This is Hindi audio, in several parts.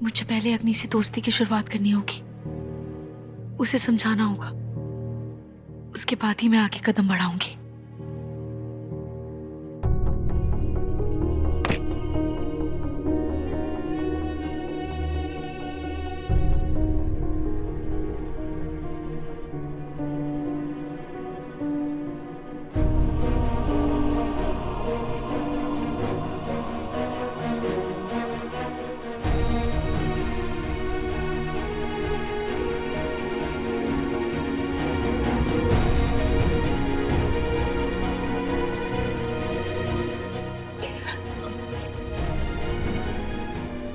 मुझे पहले अग्नि से दोस्ती की शुरुआत करनी होगी, उसे समझाना होगा, उसके बाद ही मैं आगे कदम बढ़ाऊंगी।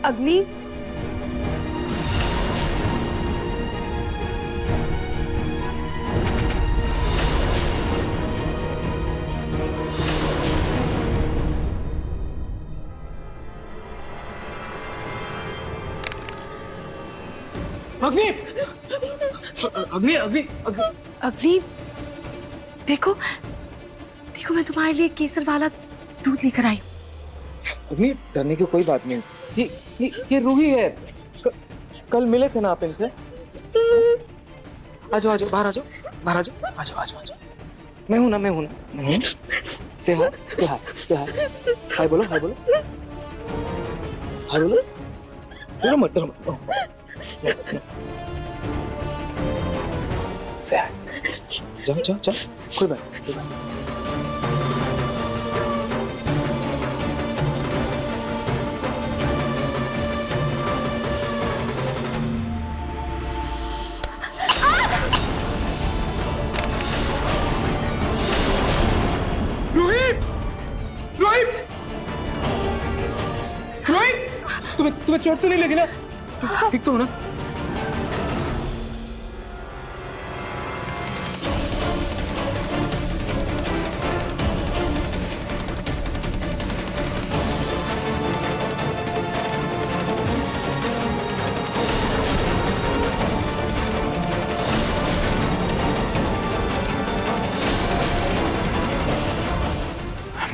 अग्नि, अग्नि, अग्नि, अग्नि, अग्नि, देखो देखो, मैं तुम्हारे लिए केसर वाला दूध लेकर आई। अग्नि, डरने की कोई बात नहीं। ये रूही है। कल मिले थे ना आप इनसे? आ जाओ, आ जाओ, बाहर आ जाओ, बाहर आ जाओ, आ जाओ, आ जाओ, आ जाओ। मैं हूं ना। से हाय, से हाय, से हाय। हाय बोलो, हाय बोलो, हाय बोलो। डरो मत, डरो मत। से हाय। जाओ, जाओ, जाओ। कोई बात नहीं, कोई बात नहीं। रोहित! रोहित! रोहित! तुम्हें चोट तो नहीं लगी ना? ठीक तो हो ना?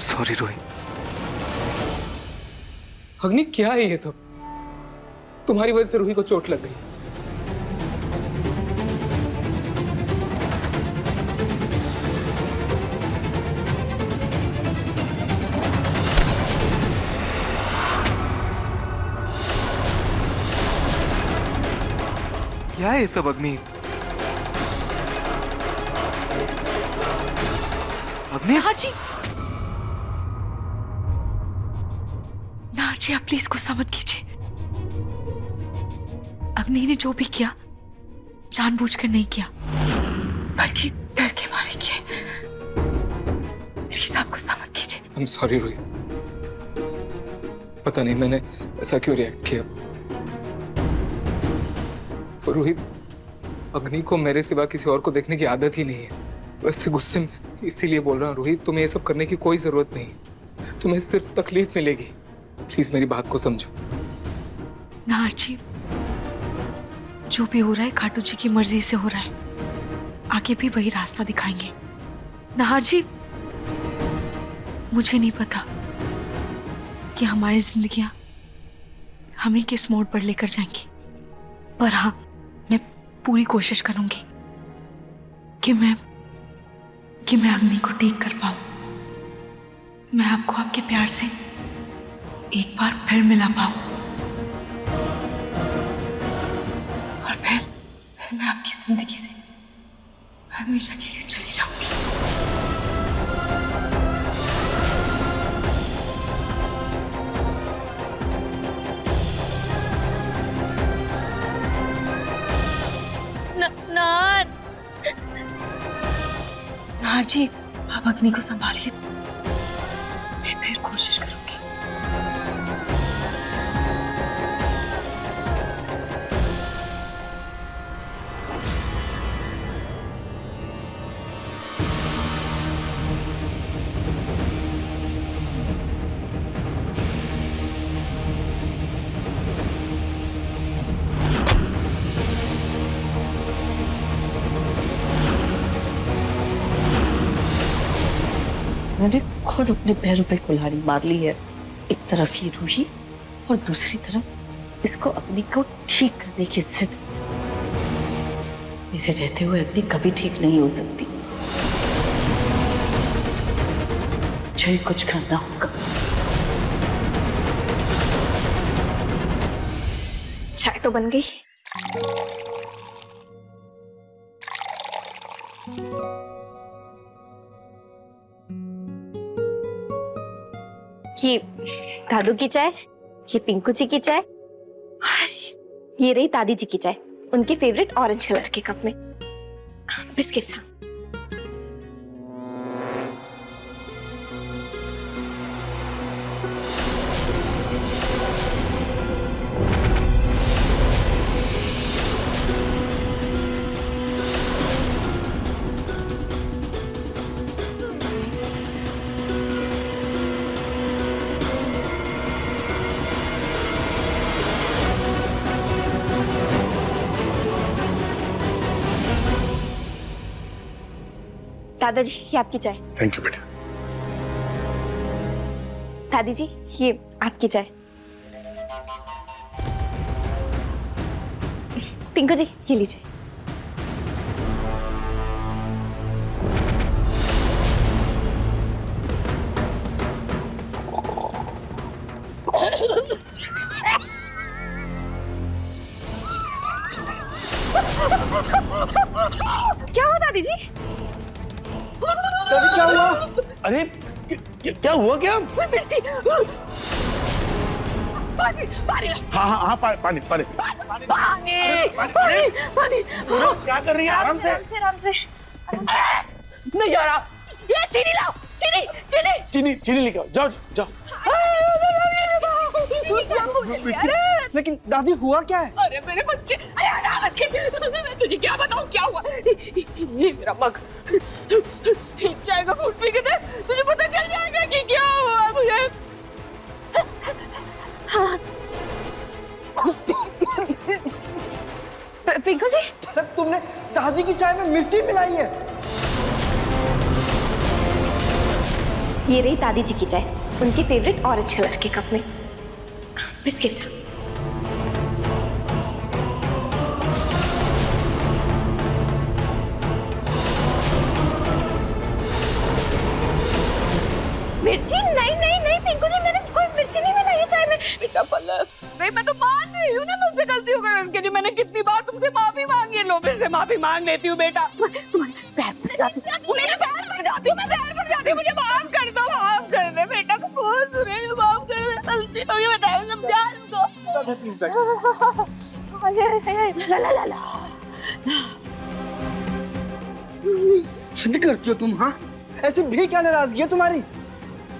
सॉरी रोहित। अग्नि, क्या है ये सब? तुम्हारी वजह से रूही को चोट लग गई। क्या है ये सब अग्नि? अग्नि, नाहर जी, नाहर जी, आप प्लीज गुस्सा मत कीजिए। अग्नि ने जो भी किया जानबूझकर नहीं किया, बल्कि डर के मारे किया। प्लीज आप गुस्सा मत कीजिए। I am sorry Rohit. पता नहीं मैंने ऐसा क्यों रिएक्ट किया। और रोहित, अग्नि को मेरे सिवा किसी और को देखने की आदत ही नहीं है। वैसे गुस्से में इसीलिए बोल रहा हूँ रोहित, तुम्हें ये सब करने की कोई जरूरत नहीं। तुम्हें सिर्फ तकलीफ मिलेगी। प्लीज मेरी बात को समझो। नाहर जी, जो भी हो रहा है खाटू जी की मर्जी से हो रहा है। आगे भी वही रास्ता दिखाएंगे। नाहर जी, मुझे नहीं पता कि हमारी जिंदगियां हमें किस मोड़ पर लेकर जाएंगी, पर हाँ, मैं पूरी कोशिश करूंगी कि मैं अग्नि को ठीक कर पाऊं। मैं आपको आपके प्यार से एक बार फिर मिला पाऊं, और फिर मैं आपकी जिंदगी से हमेशा के लिए चली जाऊंगी। नाहर जी, आप अग्नि को संभालिए, मैं फिर कोशिश करूंगी। मैंने खुद अपने पैरों पे कुल्हाड़ी मार ली है। एक तरफ ये रूही और दूसरी तरफ इसको अग्नि को ठीक करने की जिद। मेरे रहते हुए अग्नि कभी ठीक नहीं हो सकती। मुझे ही कुछ करना होगा। चाय तो बन गई। ये दादू की चाय, ये पिंकू जी की चाय, और ये रही दादी जी की चाय, उनके फेवरेट ऑरेंज कलर के कप में। बिस्किट्स। हाँ, दादाजी ये आपकी चाय। थैंक यू बेटा। दादी जी ये आपकी चाय। पिंकू जी ये लीजिए। क्या हुआ दादी जी? दादी क्या हुआ? अरे क्या हुआ क्या? मिर्ची। पानी पानी हाँ पानी पानी पानी पानी पानी। क्या कर रही है? आराम से आराम से। नहीं आ रहा। ये चीनी लाओ, चीनी चीनी चीनी चीनी लेके आओ। जाओ जाओ। लेकिन दादी हुआ क्या है? अरे मेरे बच्चे, अरे आवाज के मैं तुझे क्या बताऊं क्या हुआ? ये मेरा मग चाय का घूंट पी के दे, तुझे पता चल जाएगा कि क्या हुआ मुझे। पिंकू जी तुमने दादी की चाय में मिर्ची मिलाई है? ये रही दादी जी की चाय, उनके फेवरेट ऑरेंज कलर के कप में। बिस्किट्स। मिर्ची? नहीं नहीं नहीं पिंकू जी, मैंने कोई मिर्ची नहीं मिलाई है चाय में। बेटा पल्लव, नहीं मैं तो मान रही हूँ ना मुझसे गलती हो गई, उसके लिए मैंने कितनी बार तुमसे माफी मांगी है। लो फिर से माफी मांग लेती हूँ बेटा। तुम्हारे पैर पड़ जाती हूँ, मैं पैर पड़ जाती हूँ, मुझे माफ कर दो, माफ कर दे बेटा, बहुत बुरे माफ कर दे, गलती हो गई बेटा, समझा दो। प्लीज बैठ। ला ला ला ला। जिद करती हो तुम? हाँ, ऐसी भी क्या नाराजगी है तुम्हारी?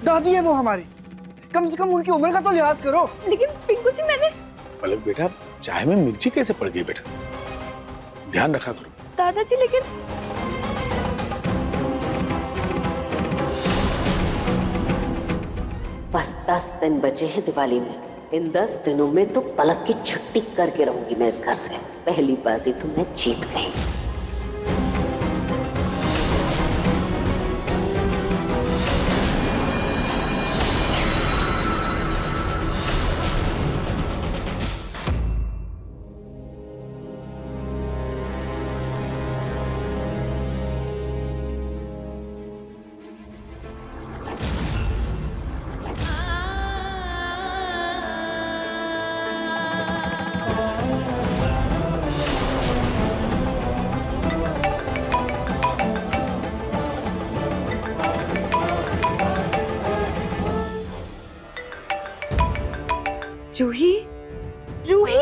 दादी है वो हमारी, कम से कम उनकी उम्र का तो लिहाज करो। लेकिन पिंकू जी मैंने। पलक बेटा, चाय में मिर्ची कैसे पड़ गई बेटा? ध्यान रखा करो। दादाजी लेकिन बस 10 दिन बचे हैं दिवाली में। इन 10 दिनों में तो पलक की छुट्टी करके रहूंगी मैं इस घर से। पहली बाजी तो मैं जीत गई। रूही, रूही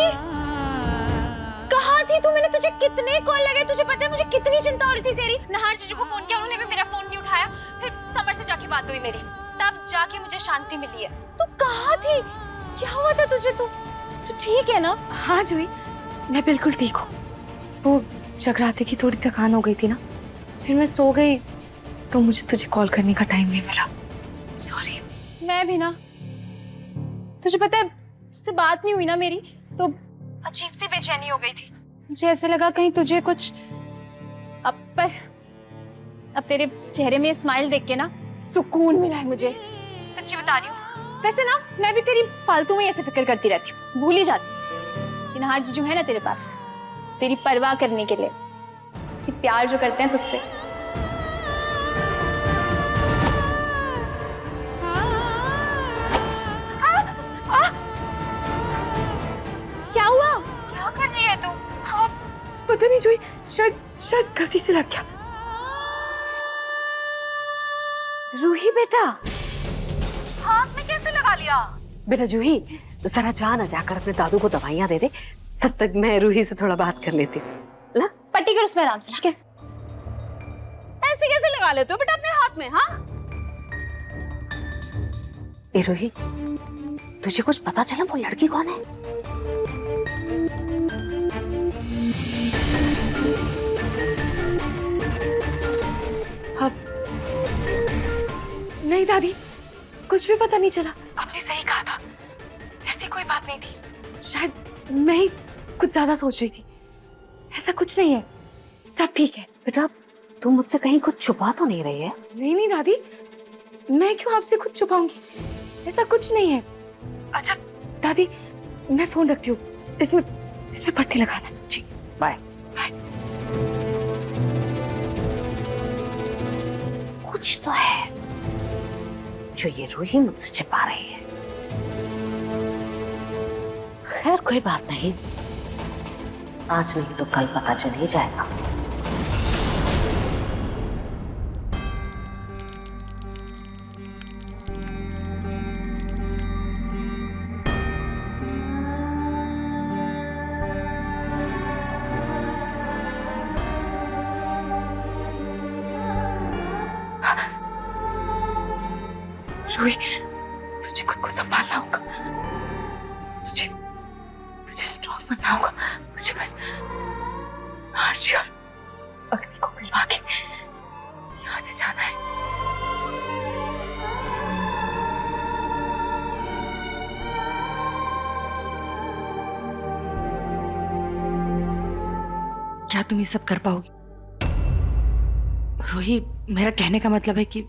कहाँ थी तू? मैंने तुझे कितने कॉल लगे, तुझे पता है मुझे कितनी चिंता हो रही थी तेरी। नहार जीजू को फोन किया, उन्होंने भी मेरा फोन नहीं उठाया। फिर समर से जाके बात हुई मेरी, तब जाके मुझे शांति मिली है। तू कहाँ थी? क्या हुआ था तुझे? तू ठीक है ना? हाँ जूही, मैं बिल्कुल ठीक हूँ। वो जगराते की थोड़ी थकान हो गई थी ना, फिर मैं सो गई तो मुझे तुझे कॉल करने का टाइम नहीं मिला। सॉरी। मैं भी ना, तुझे पता है तुझसे बात नहीं हुई ना मेरी, तो अजीब सी बेचैनी हो गई थी। मुझे ऐसा लगा कहीं तुझे कुछ अब तेरे चेहरे में स्माइल देख के ना सुकून मिला है मुझे। सच्ची बता रही हूँ, वैसे ना मैं भी तेरी फालतू में ऐसे फिक्र करती रहती हूँ, भूल ही जाती हूँ कि नहार जीजू है ना तेरे पास, तेरी परवाह करने के लिए, कि प्यार जो करते हैं तुझसे। क्या हुआ? क्या कर रही है तू? पता नहीं जूही, शायद गलती से लग गया। रूही बेटा, हाथ में कैसे लगा लिया? बेटा जूही जरा जा ना, जाकर अपने दादू को दवाइयाँ दे दे, तब तक मैं रूही से थोड़ा बात कर लेती हूँ। ला पट्टी कर उसमें आराम से, ठीक है? ऐसे कैसे लगा लेते हो बेटा अपने हाथ में? हाँ ए रूही, तुझे कुछ पता चला वो लड़की कौन है? नहीं दादी, कुछ भी पता नहीं चला। आपने सही कहा था, ऐसी कोई बात नहीं थी। शायद मैं ही कुछ ज्यादा सोच रही थी। ऐसा कुछ नहीं है, सब ठीक है। बेटा तुम मुझसे कहीं कुछ छुपा तो नहीं रही है? नहीं नहीं दादी, मैं क्यों आपसे कुछ छुपाऊंगी, ऐसा कुछ नहीं है। अच्छा दादी, मैं फोन रखती हूँ, इसमें पट्टी लगाना। जी बाय। बाय। कुछ तो है जो ये रूही मुझसे छिपा रही है। खैर कोई बात नहीं, आज नहीं तो कल पता चल ही जाएगा। रूही, तुझे खुद को संभालना होगा, तुझे स्ट्रॉन्ग बनना होगा। मुझे बस आरजी और अग्नि को मिलवा के यहाँ से जाना है। क्या तुम ये सब कर पाओगी? रूही, मेरा कहने का मतलब है कि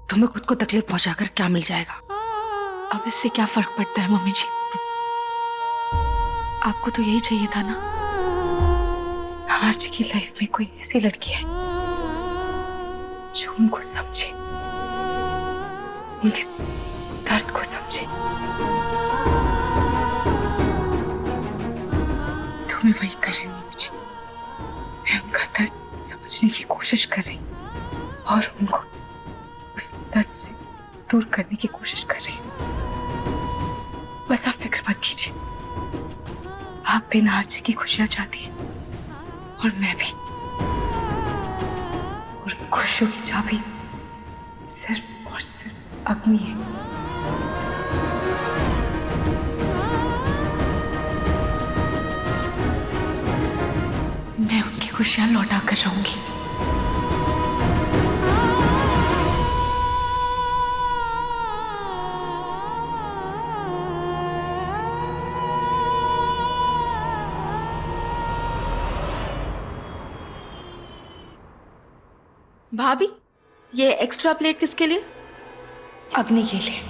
तुम्हें खुद को तकलीफ पहुंचाकर क्या मिल जाएगा? अब इससे क्या फर्क पड़ता है मम्मी जी? आपको तो यही चाहिए था ना, आरजी की लाइफ में कोई ऐसी लड़की है जो उनको समझे, उनके दर्द को समझे। तो मैं वही कर रही हूँ मम्मी जी, मैं उनका दर्द समझने की कोशिश कर रही हूँ और उनको उस दर्द से दूर करने की कोशिश कर रही हूँ। बस आप फिक्र मत कीजिए, आप बिना आरजी की खुशियां चाहती हैं और मैं भी, और खुशियों की चाबी सिर्फ और सिर्फ अग्नि है। मैं उनकी खुशियां लौटा कर रहूंगी। भाभी, ये एक्स्ट्रा प्लेट किसके लिए? अग्नि के लिए।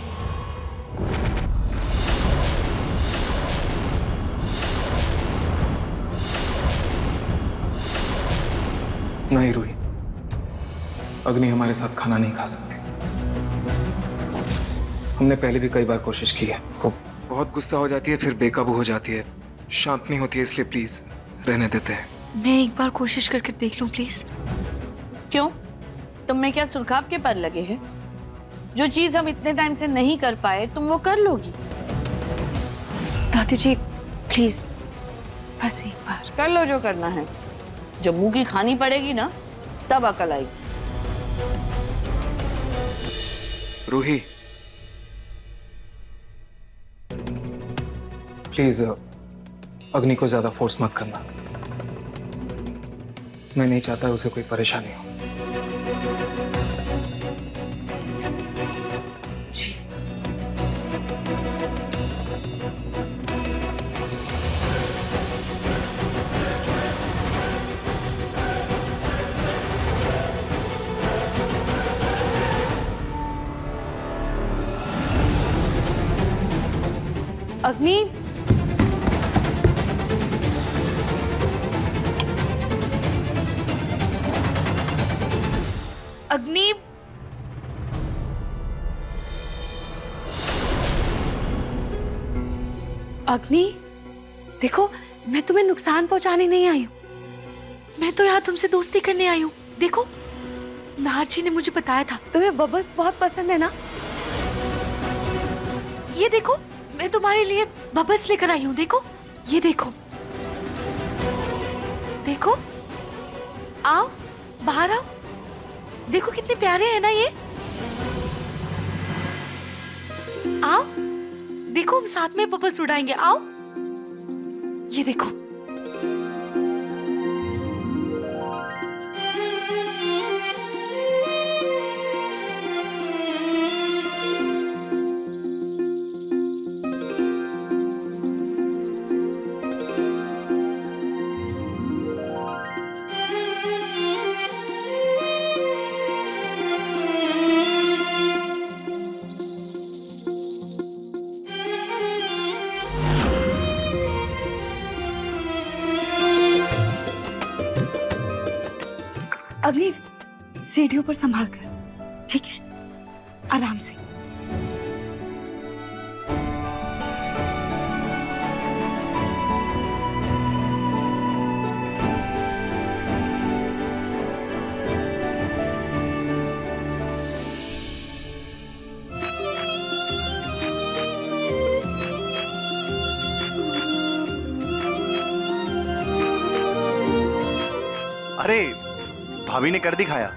नहीं रूही, अग्नि हमारे साथ खाना नहीं खा सकती। हमने पहले भी कई बार कोशिश की है, वो बहुत गुस्सा हो जाती है, फिर बेकाबू हो जाती है, शांत नहीं होती है, इसलिए प्लीज रहने देते हैं। मैं एक बार कोशिश करके देख लूं प्लीज। क्यों, तुम में क्या सुर्खाब के पर लगे हैं? जो चीज हम इतने टाइम से नहीं कर पाए तुम वो कर लोगी। दादी जी प्लीज, बस एक बार। कर लो जो करना है, जब मुंह की खानी पड़ेगी ना तब अकल आएगी। रूही प्लीज अग्नि को ज्यादा फोर्स मत करना, मैं नहीं चाहता उसे कोई परेशानी हो। जी अग्नि, अग्नि, अग्नि, देखो मैं तुम्हें नुकसान पहुंचाने नहीं आई हूँ, मैं तो यहाँ तुमसे दोस्ती करने आई हूँ। देखो नाहर जी ने मुझे बताया था तुम्हें बबल्स बहुत पसंद है ना, ये देखो मैं तुम्हारे लिए बबल्स लेकर आई हूँ। देखो ये देखो, देखो आओ बाहर आओ, देखो कितने प्यारे हैं ना ये। आओ देखो हम साथ में बबल्स उड़ाएंगे, आओ ये देखो। अगली सीढ़ियों पर संभाल कर, ठीक है, आराम से। अरे भाभी ने कर दिखाया।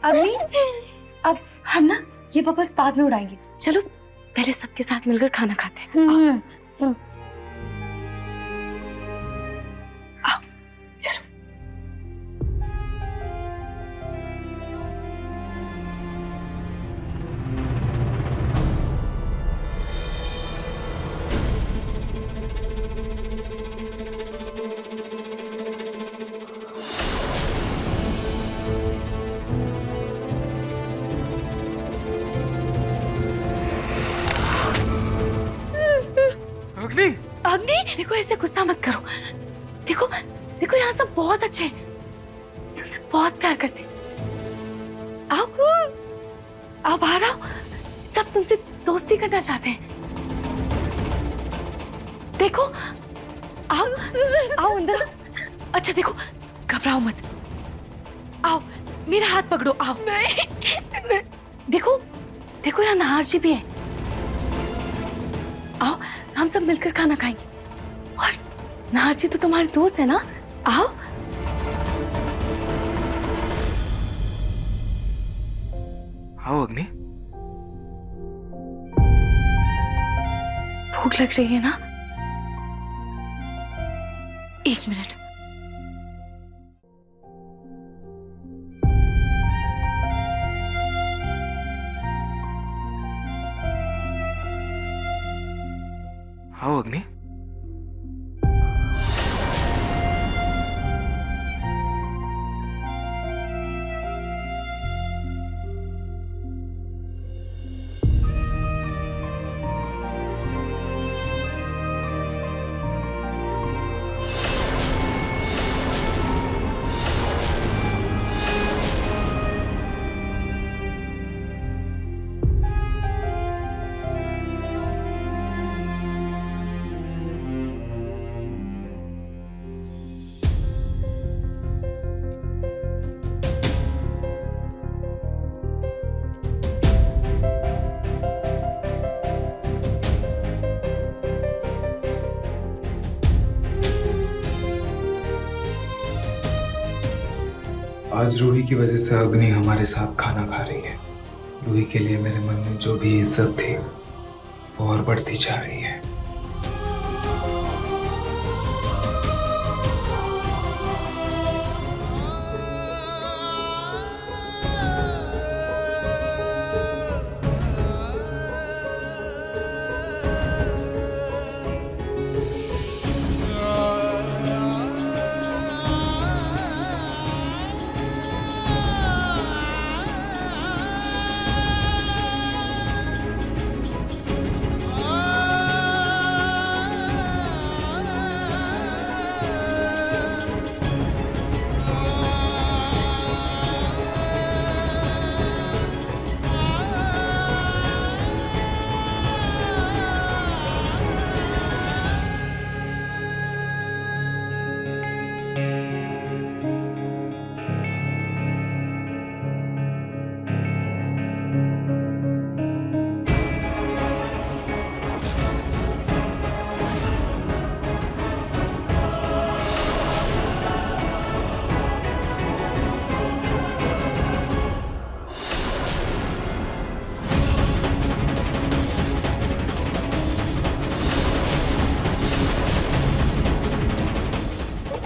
अभी अब हम ना ये बबल्स बाद में उड़ाएंगे, चलो पहले सबके साथ मिलकर खाना खाते हैं। आओ, आओ चलो। अग्नि, अग्नि देखो ऐसे गुस्सा मत करो, देखो देखो यहाँ सब बहुत अच्छे हैं, तुमसे बहुत प्यार करते हैं। आओ आओ बाहर आओ, सब तुमसे दोस्ती करना चाहते हैं। देखो आओ आओ अंदर। अच्छा देखो घबराओ मत, आओ मेरा हाथ पकड़ो, आओ। नहीं। देखो देखो यहाँ नाहर जी भी है, आओ हम सब मिलकर खाना खाएंगे। और नाहर जी तो तुम्हारे दोस्त है ना, आओ। आओ अग्नि। भूख लग रही है ना, 1 मिनट। आओ अग्नि। आज रूही की वजह से अग्नि हमारे साथ खाना खा रही है। रूही के लिए मेरे मन में जो भी इज्जत थी वो और बढ़ती जा रही है।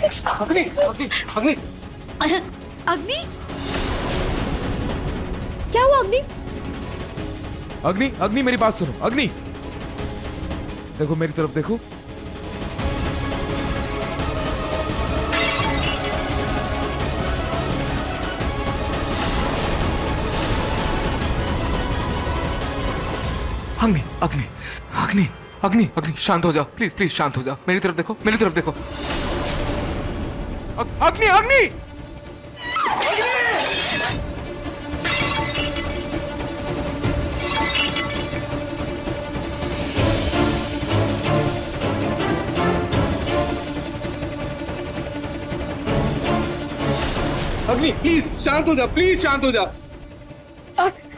अग्नि अग्नि अग्नि अग्नि, क्या हुआ अग्नि? अग्नि अग्नि मेरी बात सुनो। अग्नि देखो, मेरी तरफ देखो। अग्नि अग्नि अग्नि अग्नि अग्नि शांत हो जाओ, प्लीज प्लीज शांत हो जाओ। मेरी तरफ देखो, मेरी तरफ देखो। अग्नि अग्नि अग्नि प्लीज शांत हो जाओ, प्लीज शांत हो जाओ।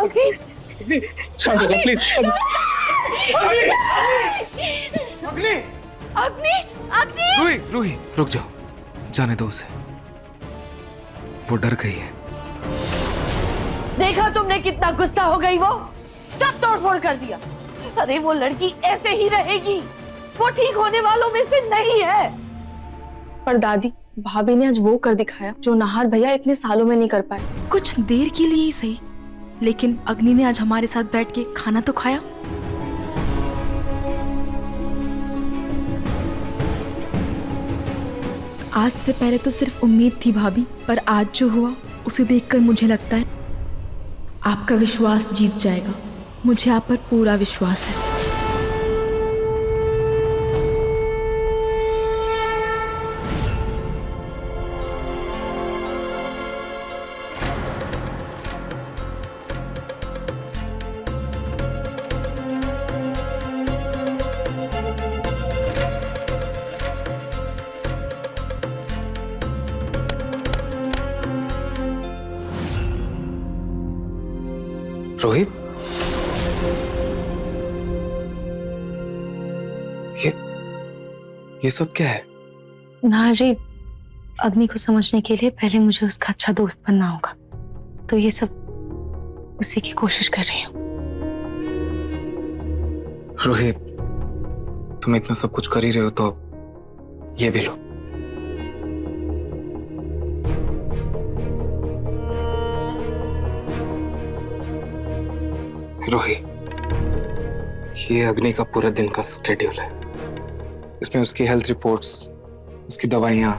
अग्नि अग्नि शांत हो जाओ प्लीज। अग्नि अग्नि, अग्नि। रूही रूही रुक जाओ, जाने दो उसे, वो डर गई है। देखा तुमने कितना गुस्सा हो गई वो, सब तोड़फोड़ कर दिया। अरे वो लड़की ऐसे ही रहेगी, वो ठीक होने वालों में से नहीं है। पर दादी, भाभी ने आज वो कर दिखाया जो नाहर भैया इतने सालों में नहीं कर पाए। कुछ देर के लिए ही सही, लेकिन अग्नि ने आज हमारे साथ बैठ के खाना तो खाया। आज से पहले तो सिर्फ उम्मीद थी भाभी, पर आज जो हुआ उसे देखकर मुझे लगता है आपका विश्वास जीत जाएगा। मुझे आप पर पूरा विश्वास है। रोहित, ये सब क्या है? नाहर जी, अग्नि को समझने के लिए पहले मुझे उसका अच्छा दोस्त बनना होगा, तो ये सब उसी की कोशिश कर रही हूँ। रोहित, तुम इतना सब कुछ कर ही रहे हो तो ये भी लो। रोहित, ये अग्नि का पूरा दिन का स्केड्यूल है। इसमें उसकी हेल्थ रिपोर्ट्स, उसकी दवाइयां,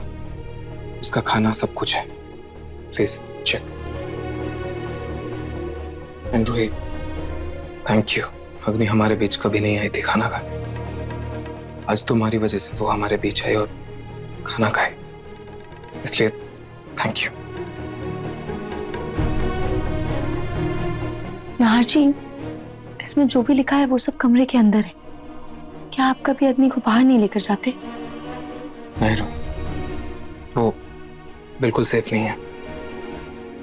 उसका खाना, सब कुछ है। Please check. And Rohit, thank you. अग्नि हमारे बीच कभी नहीं आई थी खाना खाने। आज तुम्हारी वजह से वो हमारे बीच आई और खाना खाए, इसलिए थैंक यू। नाहर जी, इसमें जो भी लिखा है वो सब कमरे के अंदर है। क्या आप कभी अग्नि को बाहर नहीं लेकर जाते? नहीं रोहित, वो बिल्कुल सेफ नहीं है।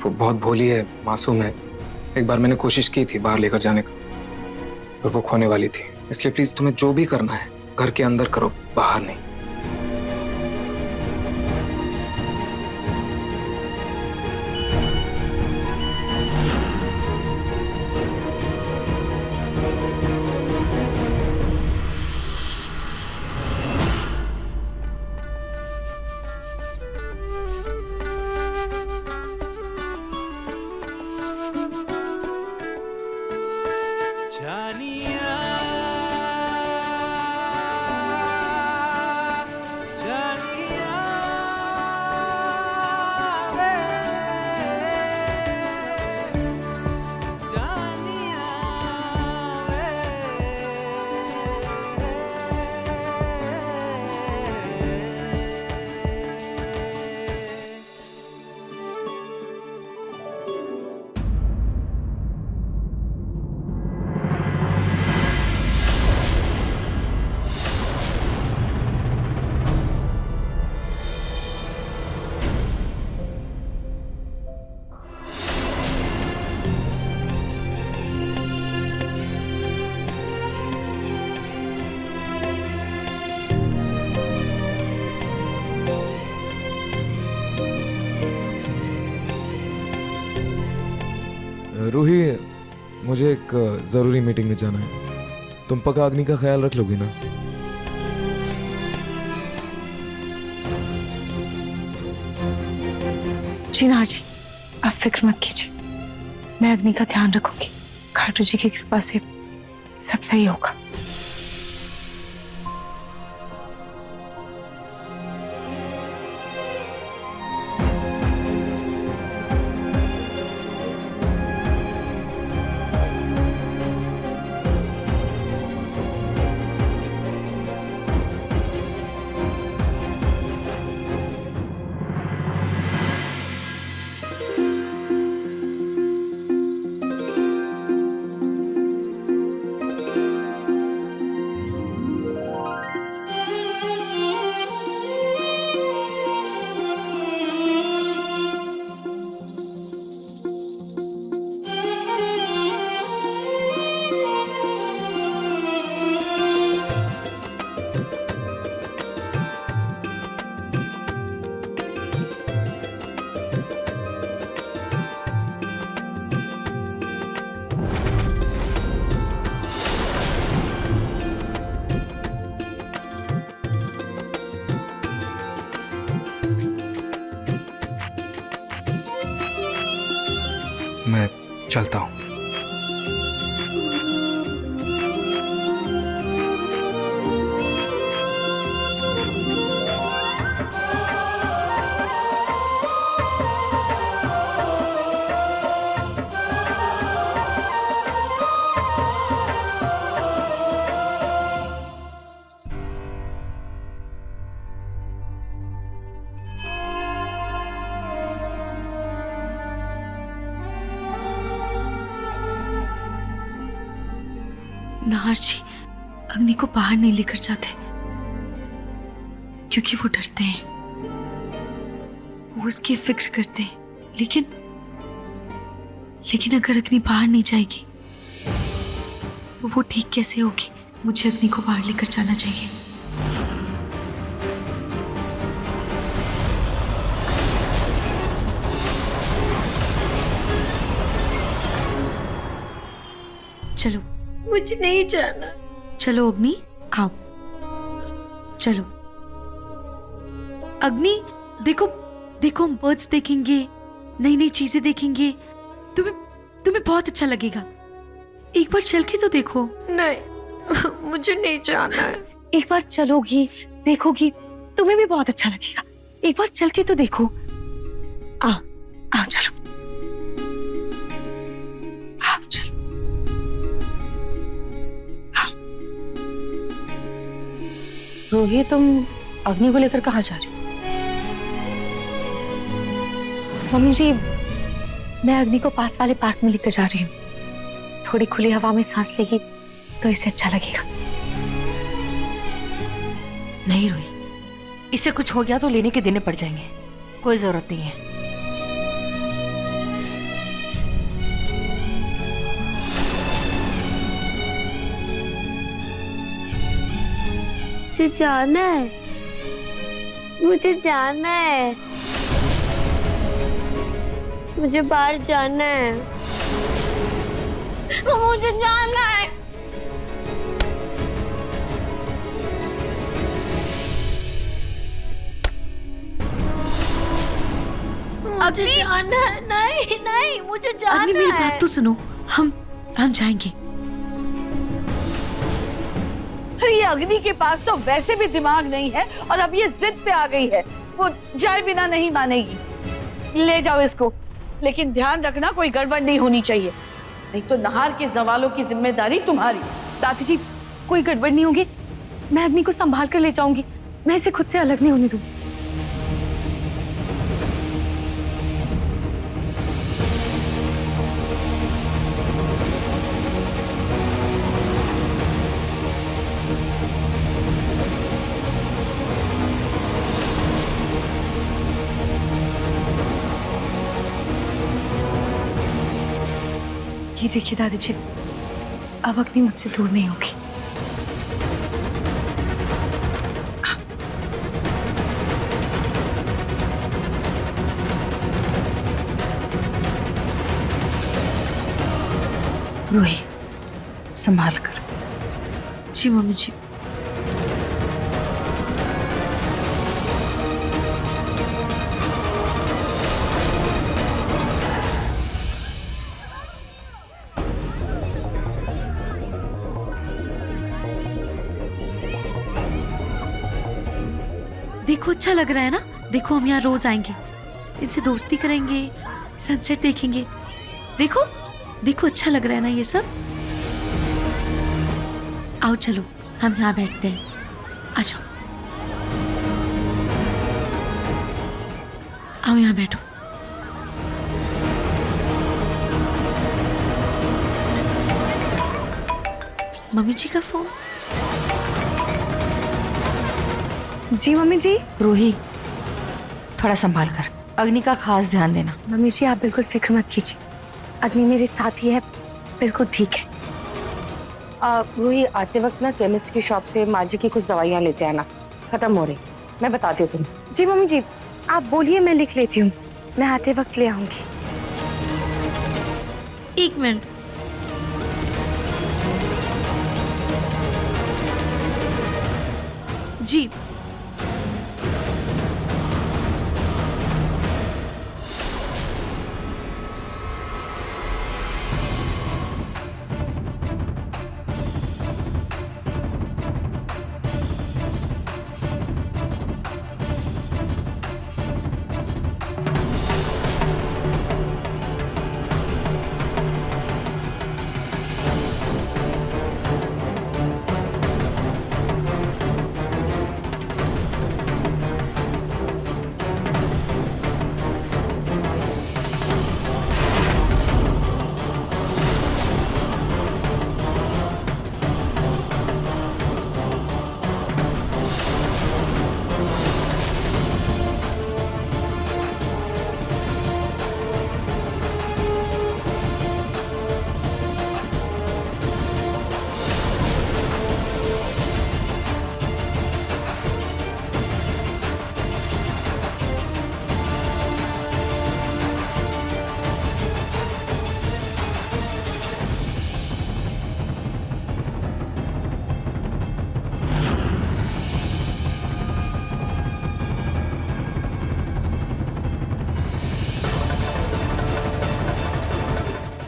वो बहुत भोली है, मासूम है। एक बार मैंने कोशिश की थी बाहर लेकर जाने का, पर वो खोने वाली थी। इसलिए प्लीज तुम्हें जो भी करना है घर के अंदर करो, बाहर नहीं। रूही, मुझे एक जरूरी मीटिंग में जाना है। तुम पक्का अग्नि का ख्याल रख लोगी ना? जी ना जी, आप फिक्र मत कीजिए, मैं अग्नि का ध्यान रखूंगी। खाटू जी की कृपा से सब सही होगा। मैं चलता हूँ। नाहर जी अग्नि को बाहर नहीं लेकर जाते क्योंकि वो डरते हैं, वो उसकी फिक्र करते हैं। लेकिन अगर अग्नि बाहर नहीं जाएगी तो वो ठीक कैसे होगी? मुझे अग्नि को बाहर लेकर जाना चाहिए। चलो, मुझे नहीं जाना। चलो अग्नि, आओ, चलो। अग्नि देखो, देखो हम बर्ड्स देखेंगे, नई नई चीजें देखेंगे, तुम्हें बहुत अच्छा लगेगा। एक बार चल के तो देखो। नहीं, मुझे नहीं जाना है। एक बार चलोगी, देखोगी, तुम्हें भी बहुत अच्छा लगेगा। एक बार चल के तो देखो। आओ आओ, चलो आओ, चलो। रोही, तुम अग्नि को लेकर कहाँ जा रही हो? मम्मी जी, मैं अग्नि को पास वाले पार्क में लेकर जा रही हूँ। थोड़ी खुली हवा में सांस लेगी तो इसे अच्छा लगेगा। नहीं रोही, इसे कुछ हो गया तो लेने के देने पड़ जाएंगे, कोई जरूरत नहीं है। मुझे जाना है, मुझे जाना है, मुझे बाहर जाना है, मुझे जाना है, मुझे जाना है। नहीं नहीं, मुझे जाना अग्नि मेरी है। बात तो सुनो, हम जाएंगे। अरे ये अग्नि के पास तो वैसे भी दिमाग नहीं है और अब ये जिद पे आ गई है, वो जाए बिना नहीं मानेगी। ले जाओ इसको, लेकिन ध्यान रखना कोई गड़बड़ नहीं होनी चाहिए, नहीं तो नहार के जवालों की जिम्मेदारी तुम्हारी। दादी जी, कोई गड़बड़ नहीं होगी, मैं अग्नि को संभाल कर ले जाऊंगी, मैं इसे खुद से अलग नहीं होने दूंगी। ये देखिए दादी जी, अब अग्नि मुझसे दूर नहीं होगी। रोही, संभाल कर। जी मम्मी जी। अच्छा लग रहा है ना? देखो हम यहाँ रोज आएंगे, इनसे दोस्ती करेंगे, सनसेट देखेंगे। देखो देखो अच्छा लग रहा है ना ये सब? आओ चलो हम यहाँ बैठते हैं, आ जाओ, आओ यहाँ बैठो। मम्मी जी का फोन। जी मम्मी जी। रूही, थोड़ा संभाल कर, अग्नि का खास ध्यान देना। मम्मी जी आप बिल्कुल फिक्र मत कीजिए, अग्नि मेरे साथ ही है, बिल्कुल ठीक है। रूही, आते वक्त ना केमिस्ट की शॉप से माजी की कुछ दवाइयाँ लेते आना, खत्म हो रही। मैं बताती हूँ तुम्हें। जी मम्मी जी आप बोलिए, मैं लिख लेती हूँ, मैं आते वक्त ले आऊंगी। एक मिनट, जी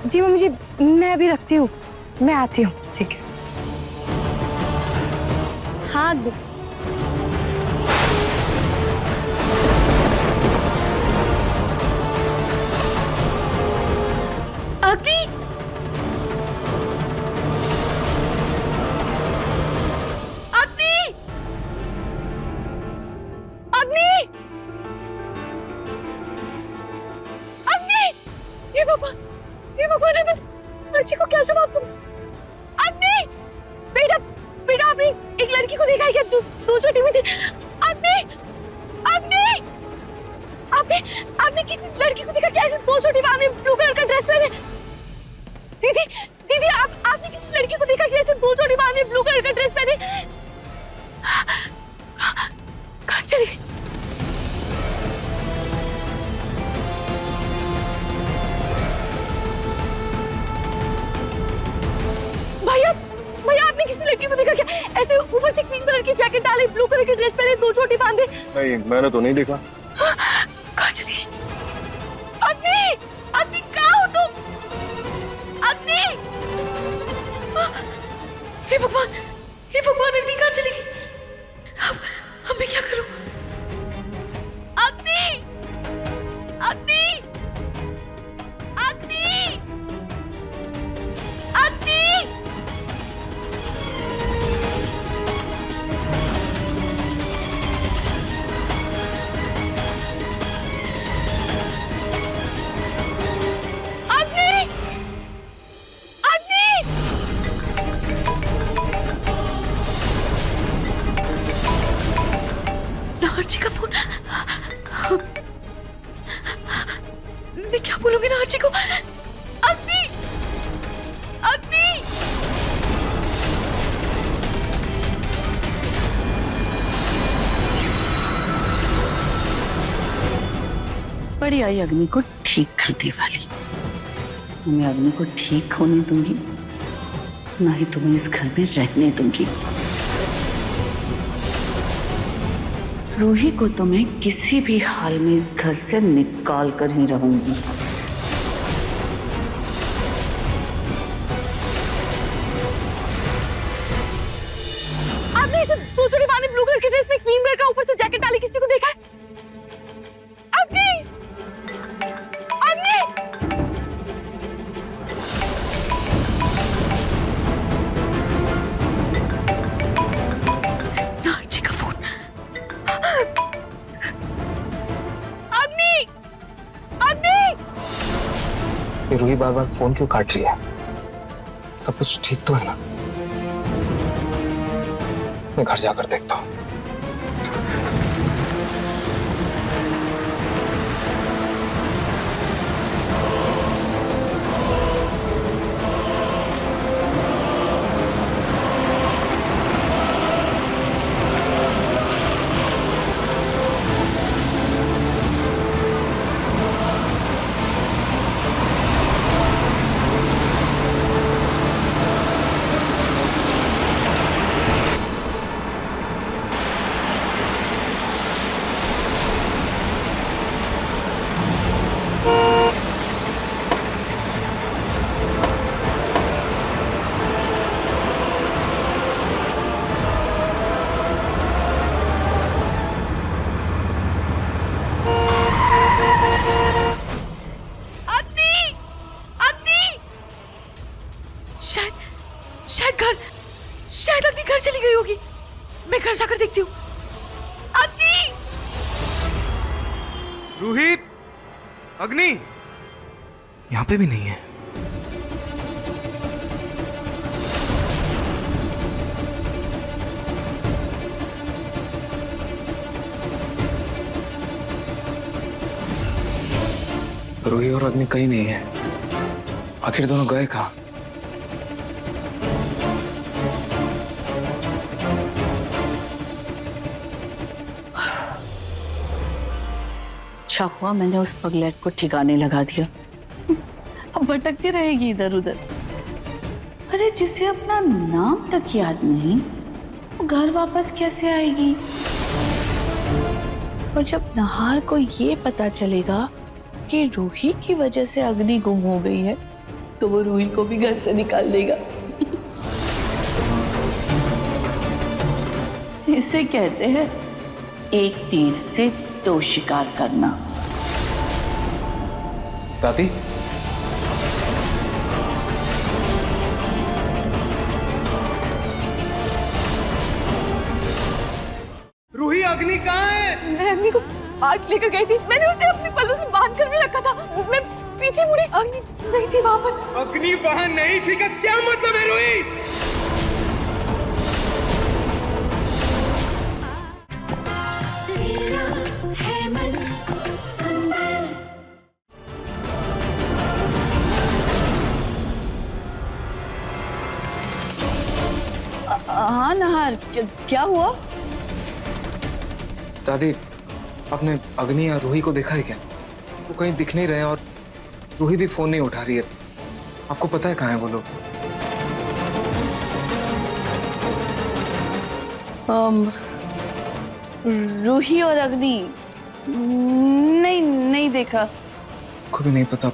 जी मम्मी जी मैं अभी रखती हूँ, मैं आती हूँ। ठीक है। हाँ अग्नि, अग्नि, अग्नि, अग्नि, ये भगवान, मैं अर्ची को क्या जवाब दूं? अग्नि, बेटा बेटा आपने एक लड़की को देखा है क्या जो दो छोटी में थी? अग्नि, अग्नि, आपने किसी लड़की को देखा क्या ऐसे दो छोटी बाल में ब्लू कलर का ड्रेस पहने? दीदी दीदी आपने किसी लड़की को देखा क्या ऐसे दो छोटी बाल में ब्लू कलर का ड्रेस पहने? कहाँ चली गई? भैया आपने किसी लड़की को देखा क्या ऐसे ऊपर से पिंक कलर की जैकेट डाली, ब्लू कलर की ड्रेस पहने, दो छोटी बांधे? नहीं मैंने तो नहीं देखा। कहाँ चली गई? अग्नि, अग्नि कहाँ हो तुम? अग्नि, हे भगवान, अग्नि कहाँ चली गई? अब मैं क्या करूं? अग्नि, अग्नि, अग्नि, अग्नि, आर्ची का फोन। मैं क्या बोलूंगी ना आर्ची को? अग्नि, अग्नि, बड़ी आई अग्नि को ठीक करने वाली। मैं अग्नि को ठीक होने दूंगी, ना ही तुम्हें इस घर में रहने दूंगी। रूही को तो मैं किसी भी हाल में इस घर से निकाल कर ही रहूंगी। आपने इसे दो छोटी बाल में ब्लू कलर की ड्रेस में क्रीम कलर का ऊपर से जैकेट डाली किसी को देखा ये रूही बार बार फोन क्यों काट रही है? सब कुछ ठीक तो है ना? मैं घर जाकर देखता हूँ। शायद अग्नि घर चली गई होगी। मैं घर जाकर देखती हूँ। अग्नि! रूही, अग्नि यहाँ पे भी नहीं है। रूही और अग्नि कहीं नहीं है। आखिर दोनों गए कहाँ? अच्छा हुआ मैंने उस पगलेट को ठिकाने लगा दिया। अब भटकती रहेगी इधर उधर। अरे जिसे अपना नाम तक याद नहीं, वो घर वापस कैसे आएगी? और जब नहार को ये पता चलेगा कि रूही की वजह से अग्नि गुम हो गई है, तो वो रूही को भी घर से निकाल देगा। इसे कहते हैं एक तीर से दो शिकार करना। दादी, रूही अग्नि कहाँ है? मैं अग्नि को आग लेकर गई थी। मैंने उसे अपने पल्लों से बांध कर भी रखा था। मैं पीछे मुड़ी, अग्नि नहीं थी वहां पर। अग्नि वहां नहीं थी का क्या मतलब है रूही? हाँ नहार, क्या हुआ? दादी, आपने अग्नि या रूही को देखा है क्या? वो कहीं दिख नहीं रहे और रूही भी फोन नहीं उठा रही है। आपको पता है कहाँ है वो लोग? रूही और अग्नि नहीं देखा। को भी नहीं पता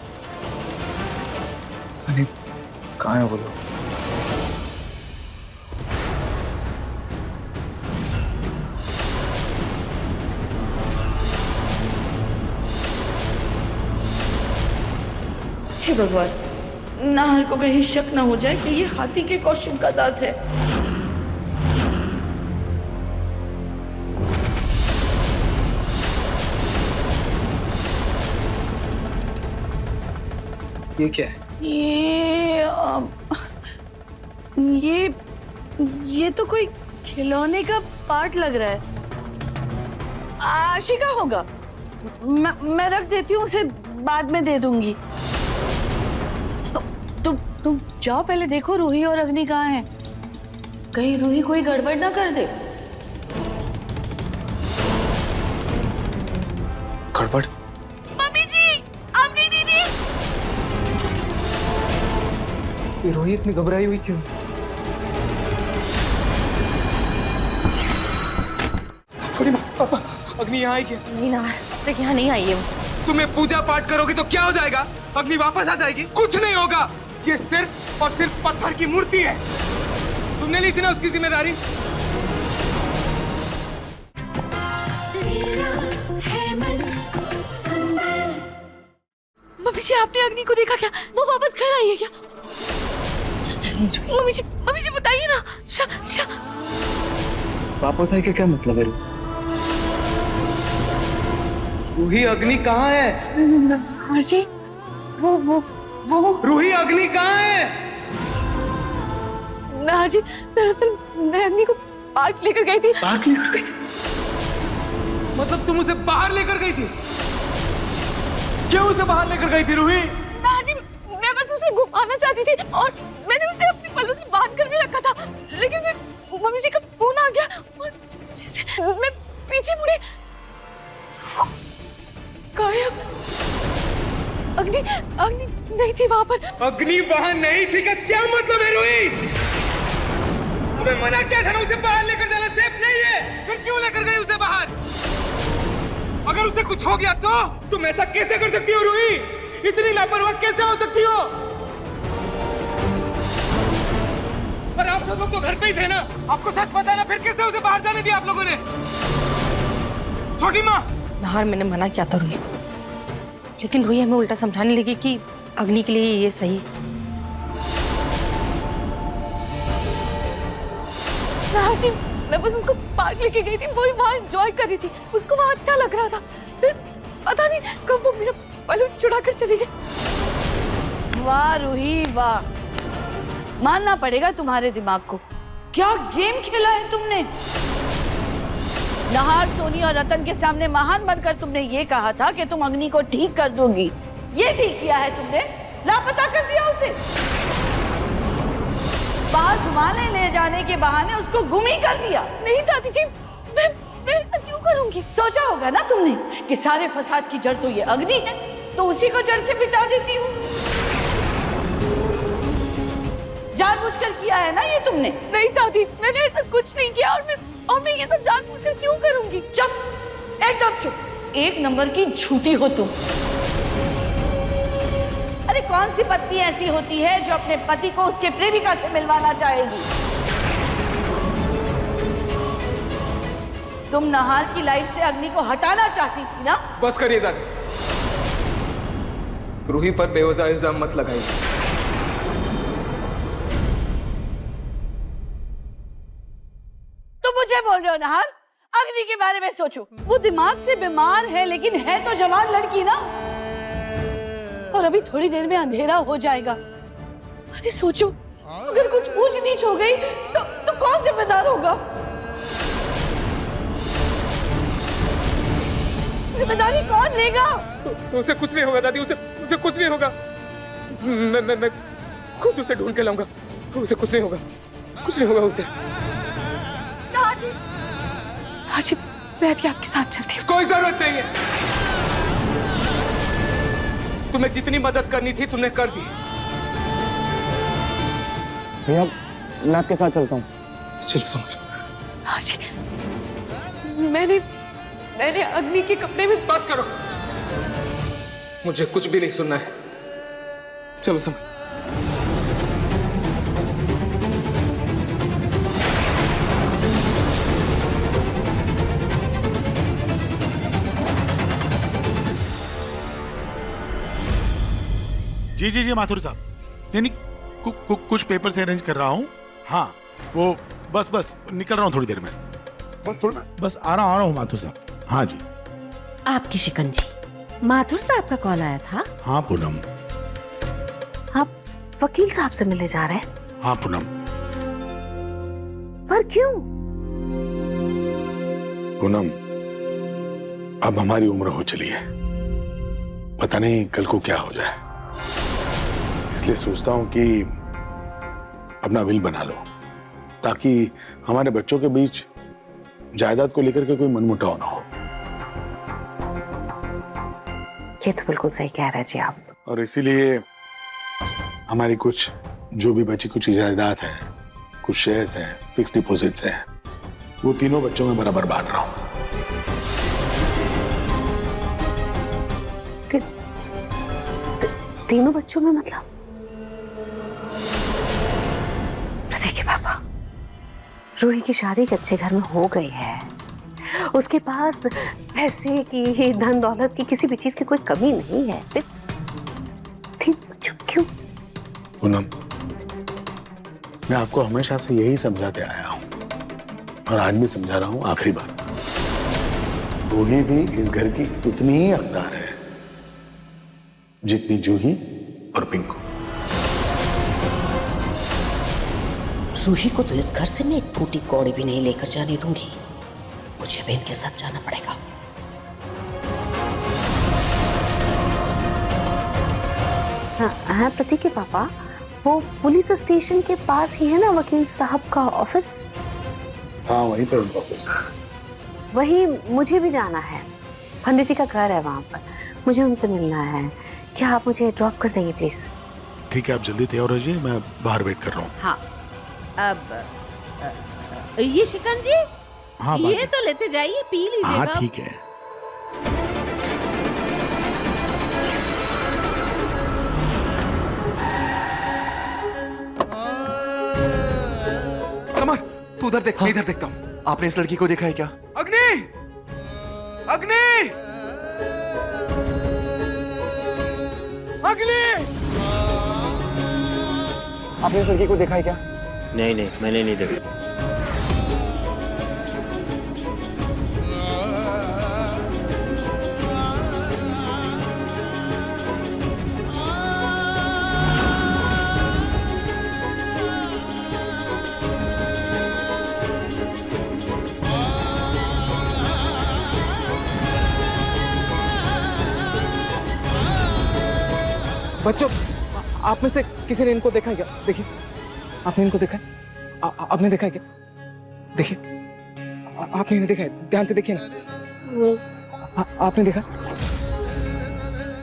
नहीं कहाँ है वो लोग। हे भगवान, नाहर को कहीं शक न हो जाए कि ये हाथी के कॉस्ट्यूम का दांत है। ये क्या है? ये तो कोई खिलौने का पार्ट लग रहा है। आशिका होगा। मैं रख देती हूँ, उसे बाद में दे दूंगी। तुम जाओ, पहले देखो रूही और अग्नि कहाँ हैं। कहीं रूही कोई गड़बड़ ना कर दे। गड़बड़? मम्मी जी, अग्नि दीदी। ये रूही इतनी घबराई हुई क्यों? छोड़ी पापा, अग्नि यहाँ आई क्या? नहीं नाहर, तक यहाँ नहीं आई है वो। तुम्हें पूजा पाठ करोगी तो क्या हो जाएगा? अग्नि वापस आ जाएगी? कुछ नहीं होगा। ये सिर्फ और सिर्फ पत्थर की मूर्ति है। तुमने ली थी ना उसकी जिम्मेदारी। मम्मी जी, आपने अग्नि को देखा क्या? वो वापस घर आई है क्या? मम्मी जी बताइए ना। वापस आई का क्या मतलब है? रूही, अग्नि कहाँ है? हर्षी, वो वो रूही, अग्नि कहाँ है? ना जी, दरअसल मैं अग्नि को पार्क लेकर गई थी। पार्क लेकर गई थी? मतलब तुम उसे बाहर लेकर गई थी? क्यों उसे बाहर लेकर गई थी रूही? ना जी, मैं बस उसे घुमाना चाहती थी और मैंने उसे अपने पल्लू से बांध कर भी रखा था, लेकिन फिर मम्मी जी का फोन आ गया और जैसे मैं पीछे मुड़ी वो गायब। अग्नि अग्नि नहीं थी वहां पर। अग्नि वहां नहीं थी का क्या मतलब है रूही? तुम्हें मना किया था ना उसे बाहर लेकर जाना सेफ नहीं है, फिर क्यों लेकर गई उसे बाहर? अगर उसे कुछ हो गया तो तुम ऐसा कैसे कर सकती हो रूही? इतनी लापरवाह कैसे हो सकती हो? पर आप सब लोग तो घर पे ही थे ना, आपको सच पता ना, फिर कैसे उसे बाहर जाने दिया आप लोगों ने? छोटी माँ, नहार, मैंने मना किया था रूही को, लेकिन रूही हमें उल्टा समझाने लगी कि अग्नि के लिए ये सही। ना जी, मैं बस उसको पार्क लेके गई थी, वही वहाँ एंजॉय कर रही थी, उसको वहाँ अच्छा लग रहा था, फिर पता नहीं कब वो मेरा पल्लू चुरा कर चली गई। वाह रूही वाह, मानना पड़ेगा तुम्हारे दिमाग को। क्या गेम खेला है तुमने। नहार, सोनी और रतन के सामने महान बनकर तुमने ये कहा था कि तुम अग्नि को ठीक कर दोगी। ये ठीक किया है तुमने, लापता कर दिया उसे। बाहर घुमाने ले जाने के बहाने उसको गुम ही कर दिया। नहीं दादी जी, मैं ऐसा क्यों करूंगी? सोचा होगा ना तुमने कि सारे फसाद की जड़ तो ये अग्नि है, तो उसी को जड़ से मिटा देती हूँ। जानबूझकर किया है ना ये तुमने? नहीं दादी, मैंने ऐसा कुछ नहीं किया और मैं ये सब जानबूझकर क्यों करूंगी? चुप, एकदम चुप। एक नंबर की झूठी हो तुम। अरे कौन सी पत्नी ऐसी होती है जो अपने पति को उसके प्रेमिका से मिलवाना चाहेगी? तुम नहार की लाइफ से अग्नि को हटाना चाहती थी ना? बस करिए दादी, रूही पर बेवजह इल्जाम मत लगाइए। तुम मुझे बोल रहे हो नहार? अग्नि के बारे में सोचो, वो दिमाग से बीमार है लेकिन है तो जवान लड़की ना, और अभी थोड़ी देर में अंधेरा हो जाएगा। अरे सोचो, अगर कुछ ऊंच नीच हो गई तो कौन जिम्मेदार होगा? जिम्मेदारी कौन लेगा? उसे कुछ नहीं होगा दादी, उसे कुछ नहीं होगा। मैं खुद उसे ढूंढ के लाऊंगा, उसे कुछ नहीं होगा, कुछ नहीं होगा उसे। हाजी, मैं भी आपके साथ चलती हूँ। कोई जरूरत नहीं है, तुम्हें जितनी मदद करनी थी तुमने कर दी। भैया, मैं आपके साथ चलता हूँ। चलो समझ। हाजी, मैंने अग्नि के कपड़े में। बात करो, मुझे कुछ भी नहीं सुनना है। चलो समझ। जी जी जी माथुर साहब, नहीं कुछ पेपर से अरेंज कर रहा हूँ। हाँ वो बस निकल रहा हूँ थोड़ी देर में। बस आ रहा हूँ माथुर साहब। हाँ जी। आपकी शिकंजी, माथुर साहब का कॉल आया था? हाँ पूनम। आप वकील साहब से मिलने जा रहे हैं? हाँ पूनम। पर क्यों? पूनम, अब हमारी उम्र हो चली है, पता नहीं कल को क्या हो जाए, इसलिए सोचता हूं कि अपना विल बना लो ताकि हमारे बच्चों के बीच जायदाद को लेकर के कोई मनमुटाव ना हो। ये तो बिल्कुल सही कह रहे जी आप। और इसीलिए हमारी कुछ जो भी बची कुछ जायदाद है, कुछ शेयर्स हैं, फिक्स डिपॉजिट्स हैं, वो तीनों बच्चों में बराबर बांट रहा हूं। तीनों बच्चों में मतलब? देखिए पापा, रूही की शादी एक अच्छे घर में हो गई है, उसके पास पैसे की, धन दौलत की, किसी भी चीज की कोई कमी नहीं है। फिर तीन बच्चों क्यों? पूनम, मैं आपको हमेशा से यही समझाते आया हूं और आज भी समझा रहा हूं आखिरी बार। रूही भी इस घर की उतनी ही हकदार है जितनी जूही और पिंकू। रूही को तो इस घर से मैं एक फूटी कौड़ी भी नहीं लेकर जाने दूंगी। मुझे भी इनके साथ जाना पड़ेगा। हाँ पति के पापा, वो पुलिस स्टेशन के पास ही है ना वकील साहब का ऑफिस? हाँ वहीं पर उनका ऑफिस है। वही मुझे भी जाना है। पंडित जी का घर है वहाँ पर, मुझे उनसे मिलना है। क्या आप मुझे ड्रॉप कर देंगे प्लीज? ठीक है, आप जल्दी तैयार हो जाइए, मैं बाहर वेट कर रहा हूँ। हाँ अब ये शिकंजी, हाँ ये तो लेते जाइए, पी लीजिएगा। हाँ ठीक है। समर, तू उधर देख, मैं इधर देखता हूँ। आपने इस लड़की को देखा है क्या? अग्नि! अग्नि! अग्नि! आपने इस लड़की को देखा है क्या? नहीं नहीं, मैंने नहीं देखा। बच्चों, आप में से किसी ने इनको देखा है क्या? देखिए, आपने इनको देखा है? आपने देखा है क्या? देखिए, आपने इन्हें देखा है? ध्यान से देखिए ना। आपने देखा?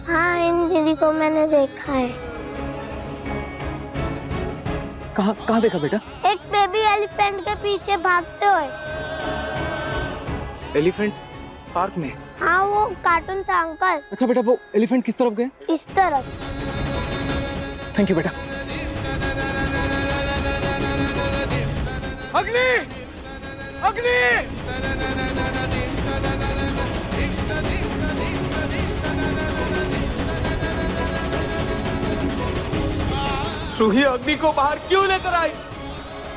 हाँ, इन दीदी को मैंने देखा है। कहाँ देखा बेटा? एक बेबी एलिफेंट के पीछे भागते हुए। एलिफेंट पार्क में? हाँ, वो कार्टून था अंकल। अच्छा बेटा, वो एलिफेंट किस तरफ गए? इस तरफ। थैंक यू बेटा। अग्नि! अग्नि! रूही अग्नि को बाहर क्यों लेकर आई?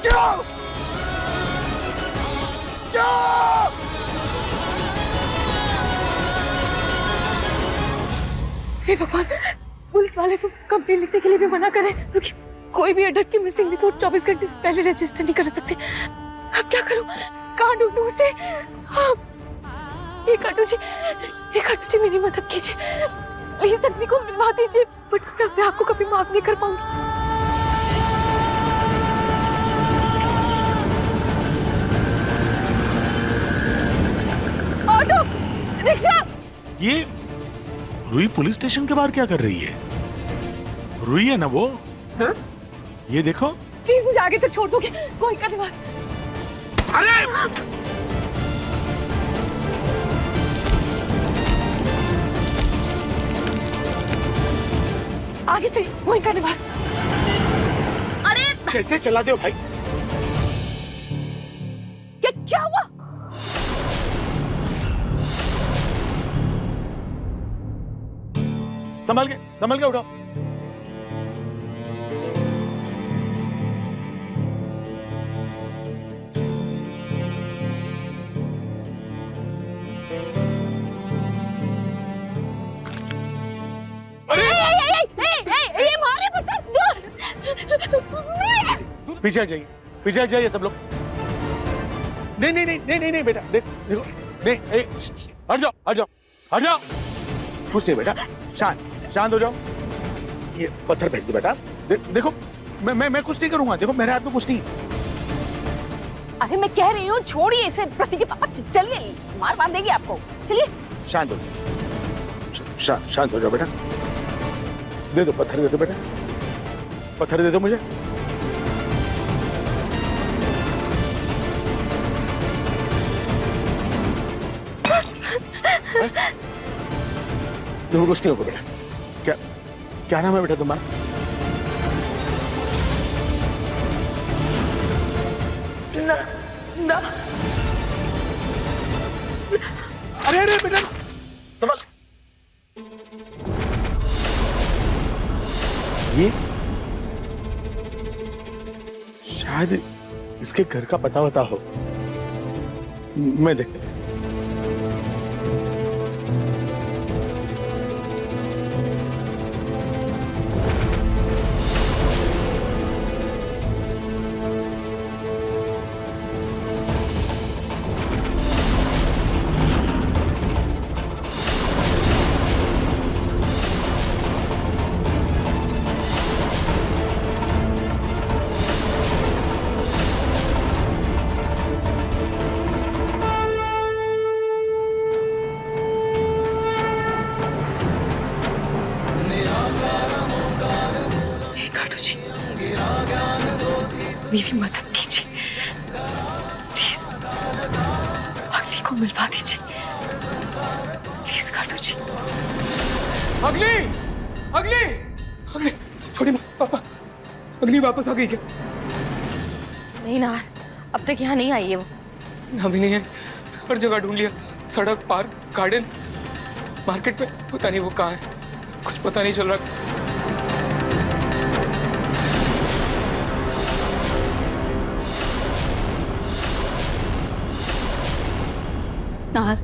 क्यों? क्यों? हे भगवान, पुलिस वाले तो कंप्लेंट लिखने के लिए भी मना करें, क्योंकि कोई भी एडल्ट की मिसिंग रिपोर्ट 24 घंटे से पहले रजिस्टर नहीं कर सकते। अब क्या करूं? कहाँ ढूंढूं उसे? एक काटू जी मेरी मदद कीजिए, प्लीज अग्नि को मिलवा दीजिए, बट मैं अपने आप को कभी माफ नहीं कर पाऊंगी। Auto, rickshaw. ये रूही पुलिस स्टेशन के बाहर क्या कर रही है? रूही है ना वो? हाँ? ये देखो। प्लीज मुझे आगे तक छोड़ दोगे? कोई का निवास। अरे! आगे से कोई का निवास। अरे कैसे चला दो भाई? क्या हुआ? संभल के उठाओ। पीछे हट जाइए सब लोग। नहीं बेटा, देखो नहीं, हट जाओ। कुछ नहीं बेटा, शांत हो जाओ। ये पत्थर फेंक दो बेटा। देखो मैं कुछ नहीं करूंगा, देखो मेरे हाथ में कुछ नहीं। अरे मैं कह रही हूँ छोड़िए इसे, प्रति के पापा चलिए, मार देगी आपको, चलिए। शांत हो जाओ बेटा। दे दो पत्थर, दे दो बेटा, पत्थर दे दो मुझे। बस देखो कुछ नहीं होगा बेटा। क्या नाम है बेटा तुम्हारा? ना। अरे बेटा संभाल। ये शायद इसके घर का पता वता हो, मैं देखता हूं। मेरी मदद कीजिए प्लीज, अग्नि को मिलवा दीजिए प्लीज काटू जी। अग्नि, अग्नि, अग्नि, छोटी माँ, पापा, अग्नि वापस आ गई क्या? नहीं नार, अब तक यहाँ नहीं आई है वो। अभी नहीं है, हर जगह ढूंढ लिया, सड़क, पार्क, गार्डन, मार्केट में, पता नहीं वो कहाँ है, कुछ पता नहीं चल रहा। नाहर,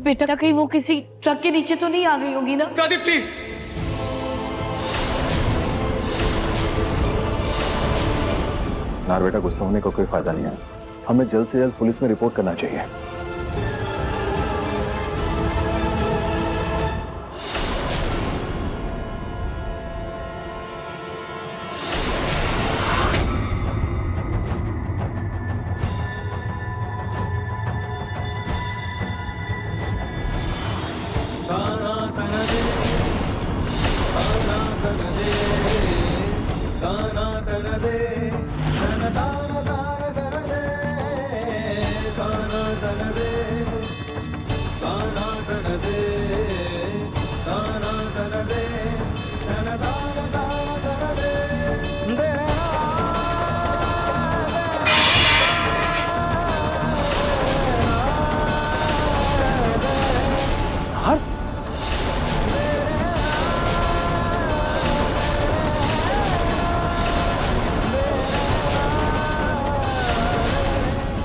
बेटा कहीं वो किसी ट्रक के नीचे तो नहीं आ गई होगी ना? दादी प्लीज। नार बेटा, गुस्सा होने का कोई फायदा नहीं है, हमें जल्द से जल्द पुलिस में रिपोर्ट करना चाहिए।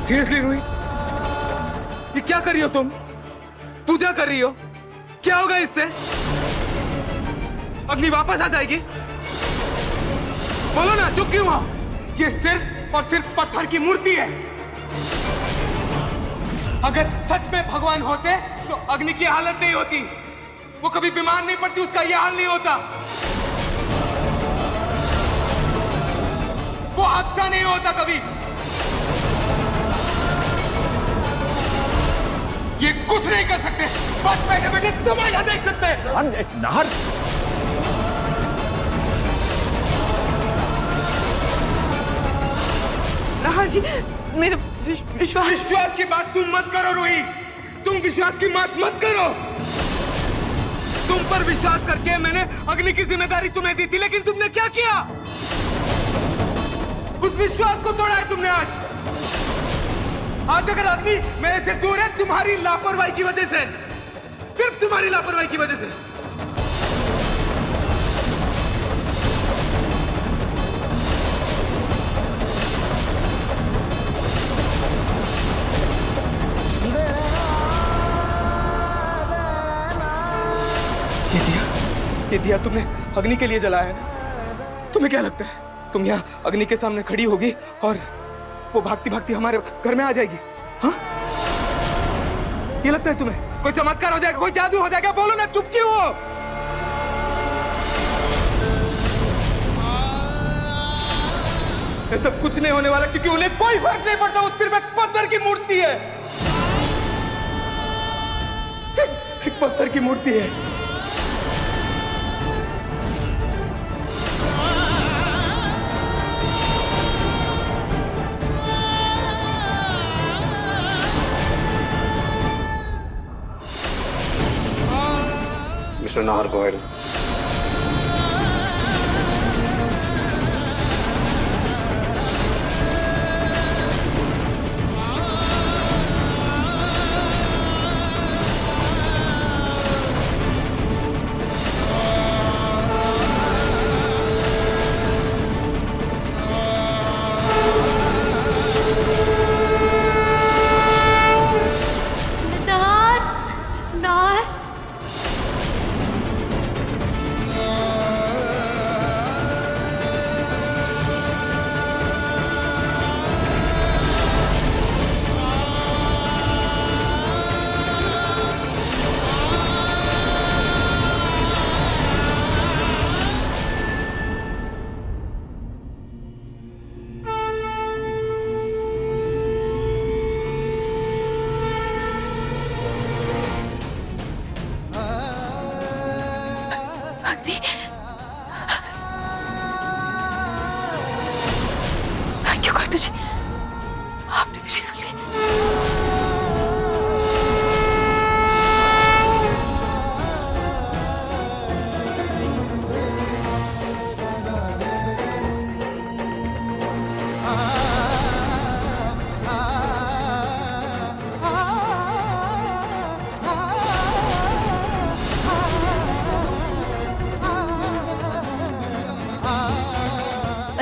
सीरियसली रूही, ये क्या कर रही हो तुम? पूजा कर रही हो? क्या होगा इससे? अग्नि वापस आ जाएगी? बोलो ना, चुप क्यों हो? ये सिर्फ और सिर्फ पत्थर की मूर्ति है। अगर सच में भगवान होते तो अग्नि की हालत नहीं होती, वो कभी बीमार नहीं पड़ती, उसका यह हाल नहीं होता, वो हादसा नहीं होता कभी। ये कुछ नहीं कर सकते, बस बैठे बैठे तमाशा देख सकते हैं। नाहर, नाहर जी, मेरे विश्वास की बात तुम मत करो रूही, तुम विश्वास की बात मत करो। तुम पर विश्वास करके मैंने अग्नि की जिम्मेदारी तुम्हें दी थी, लेकिन तुमने क्या किया? उस विश्वास को तोड़ा है तुमने आज। आज अगर अग्नि मेरे से दूर है, तुम्हारी लापरवाही की वजह से, सिर्फ तुम्हारी लापरवाही की वजह से। ये दिया तुमने अग्नि के लिए जलाया है ना? तुम्हें क्या लगता है तुम यहाँ अग्नि के सामने खड़ी होगी और वो भागती भागती हमारे घर में आ जाएगी? हाँ, ये लगता है तुम्हें कोई चमत्कार हो जाएगा, कोई जादू हो जाएगा? बोलो ना, चुप क्यों हो? ये सब कुछ नहीं होने वाला, क्योंकि उन्हें कोई फर्क नहीं पड़ता, वो सिर्फ एक पत्थर की मूर्ति है, सिर्फ एक पत्थर की मूर्ति है। Mr. Nahar, go ahead.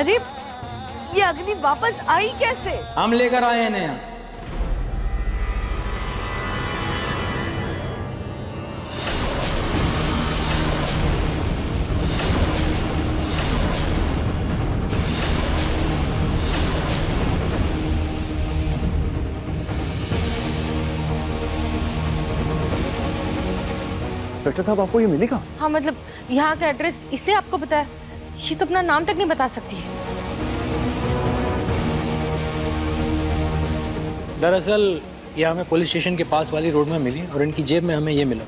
अरे ये अग्नि वापस आई कैसे? हम लेकर आए हैं यहाँ। डॉक्टर साहब आपको ये मिली कहाँ? हाँ मतलब यहाँ का एड्रेस इसने आपको बताया? ये तो अपना नाम तक नहीं बता सकती है। दरअसल ये हमें पुलिस स्टेशन के पास वाली रोड में मिली और इनकी जेब में हमें ये मिला।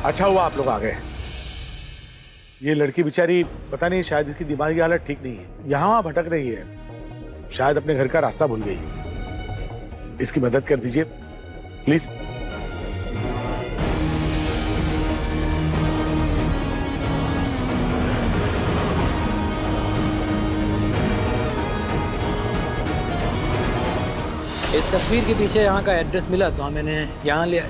अच्छा हुआ आप लोग आ गए। ये लड़की बेचारी पता नहीं, शायद इसकी दिमागी हालत ठीक नहीं है, यहाँ वहां भटक रही है, शायद अपने घर का रास्ता भूल गई। इसकी मदद कर दीजिए प्लीज। इस तस्वीर के पीछे यहाँ का एड्रेस मिला तो मैंने यहाँ लिया।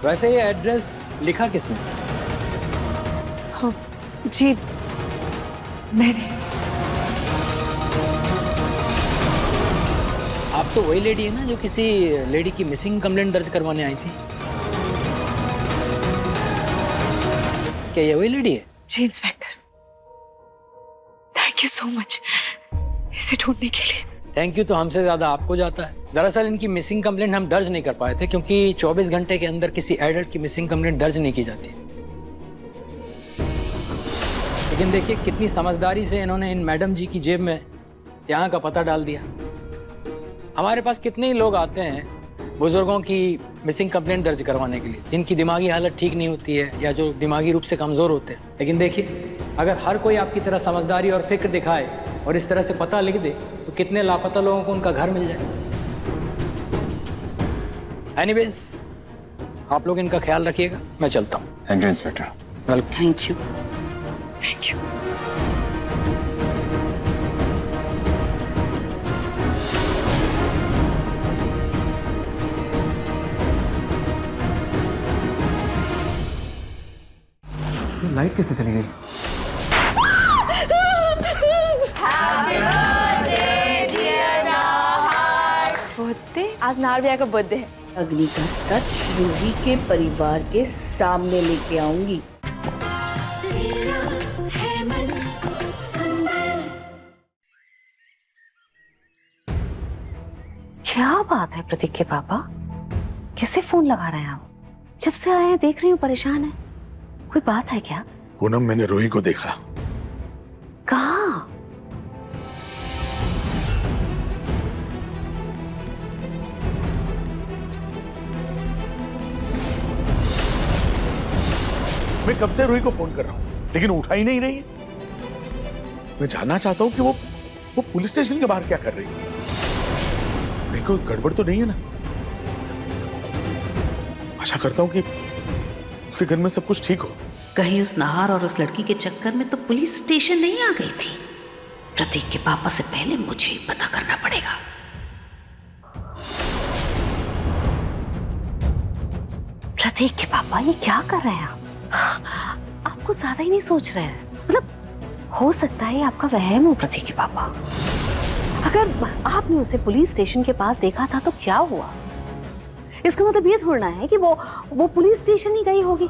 वैसे ये एड्रेस लिखा किसने? हाँ, जी मैंने। आप तो वही लेडी है ना जो किसी लेडी की मिसिंग कंप्लेंट दर्ज करवाने आई थी? क्या ये वही लेडी है? जी inspector, thank you so much इसे ढूंढने के लिए। थैंक यू तो हमसे ज्यादा आपको जाता है। दरअसल इनकी मिसिंग कंप्लेंट हम दर्ज नहीं कर पाए थे क्योंकि 24 घंटे के अंदर किसी एडल्ट की मिसिंग कंप्लेंट दर्ज नहीं की जाती। लेकिन देखिए कितनी समझदारी से इन्होंने इन मैडम जी की जेब में यहाँ का पता डाल दिया। हमारे पास कितने ही लोग आते हैं बुजुर्गों की मिसिंग कंप्लेंट दर्ज करवाने के लिए, जिनकी दिमागी हालत ठीक नहीं होती है या जो दिमागी रूप से कमजोर होते हैं। लेकिन देखिए अगर हर कोई आपकी तरह समझदारी और फिक्र दिखाए और इस तरह से पता लिख दे तो कितने लापता लोगों को उनका घर मिल जाए। एनीवेज आप लोग इनका ख्याल रखिएगा, मैं चलता हूँ। Thank you inspector. Welcome. Thank you. Thank you. Light कैसे चली गई? आज नाहर भैया का बर्थडे है। अग्नि का सच रूही के परिवार के सामने लेके आऊंगी। क्या बात है प्रतीक के पापा, किसे फोन लगा रहे हैं आप? जब से आए हैं देख रही हूँ परेशान है, कोई बात है क्या? पूनम मैंने रूही को देखा। कहाँ? मैं कब से रूही को फोन कर रहा हूँ लेकिन उठा ही नहीं रही है। मैं जानना चाहता हूँ कि वो पुलिस स्टेशन के बाहर क्या कर रही है। कहीं कोई गड़बड़ तो नहीं है ना? आशा करता हूँ कि उसके घर में सब कुछ ठीक हो। कहीं उस नाहर और उस लड़की के चक्कर में तो पुलिस स्टेशन नहीं आ गई थी। प्रतीक के पापा से पहले मुझे ही पता करना पड़ेगा। प्रतीक के पापा ये क्या कर रहे हैं आप कुछ ज्यादा ही नहीं सोच रहे हैं? मतलब हो सकता है आपका वहम हो प्रतीक के पापा। अगर आपने उसे पुलिस स्टेशन के पास देखा था तो क्या हुआ? इसका मतलब ये थोड़ा है कि वो पुलिस स्टेशन ही गई होगी।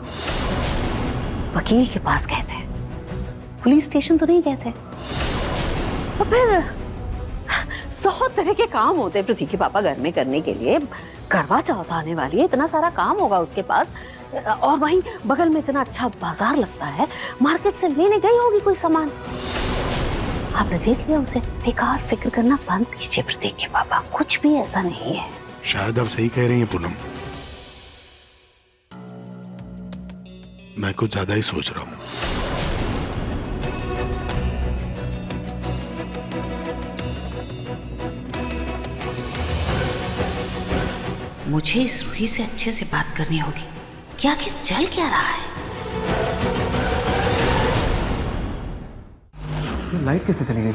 वकील के पास गए थे, पुलिस स्टेशन तो नहीं गए थे। तो फिर 100 तरह के काम होते हैं प्रतीक के पापा घर में करने के लिए। करवा चौथ आने वाली है, इतना सारा काम होगा उसके पास, और वहीं बगल में इतना अच्छा बाजार लगता है, मार्केट से लेने गई होगी कोई सामान। आपने देख लिया उसे। बेकार फिक्र करना बंद कीजिए प्रतीक के पापा, कुछ भी ऐसा नहीं है। शायद आप सही कह रही हैं पूनम, मैं कुछ ज्यादा ही सोच रहा हूँ। मुझे इस रूही से अच्छे से बात करनी होगी कि आखिर चल क्या रहा है। ये लाइट कैसे चली गई?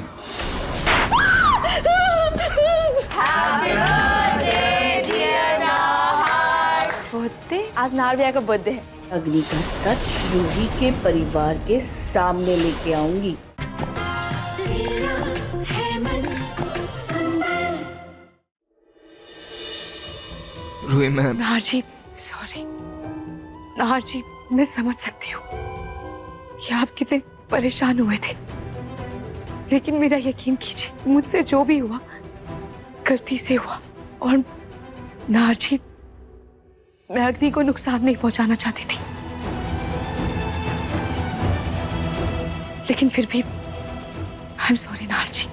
आज नाहर भैया का बर्थडे है। अग्नि का सच रूही के परिवार के सामने लेके आऊंगी। रूही मैम। नाहर जी सॉरी। नाहर जी मैं समझ सकती हूँ कि आप कितने परेशान हुए थे, लेकिन मेरा यकीन कीजिए मुझसे जो भी हुआ गलती से हुआ। और नाहर जी मैं अग्नि को नुकसान नहीं पहुंचाना चाहती थी, लेकिन फिर भी आई एम सॉरी नाहर जी।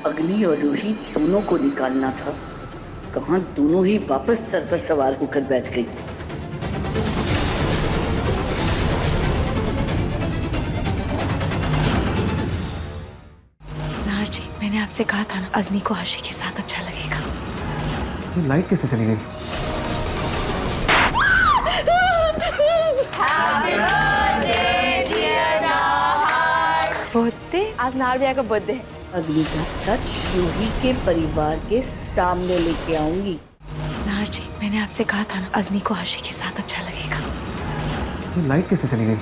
अग्नि और रूही दोनों को निकालना था, कहां दोनों ही वापस सर पर सवार होकर बैठ गई। नाहर जी मैंने आपसे कहा था ना अग्नि को आशी के साथ अच्छा लगेगा। ये लाइट कैसे चली गई? आज नाहर भैया का बर्थडे है। अग्नि का सच रूही के परिवार के सामने लेके आऊंगी। नाहर जी मैंने आपसे कहा था ना अग्नि को आशी के साथ अच्छा लगेगा। ये लाइट कैसे चली गई?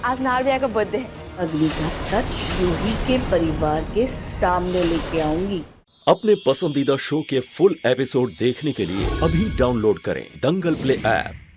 आज नाहर भैया का बर्थडे है। अग्नि का सच रूही के परिवार के सामने लेके आऊंगी। अपने पसंदीदा शो के फुल एपिसोड देखने के लिए अभी डाउनलोड करें दंगल प्ले ऐप।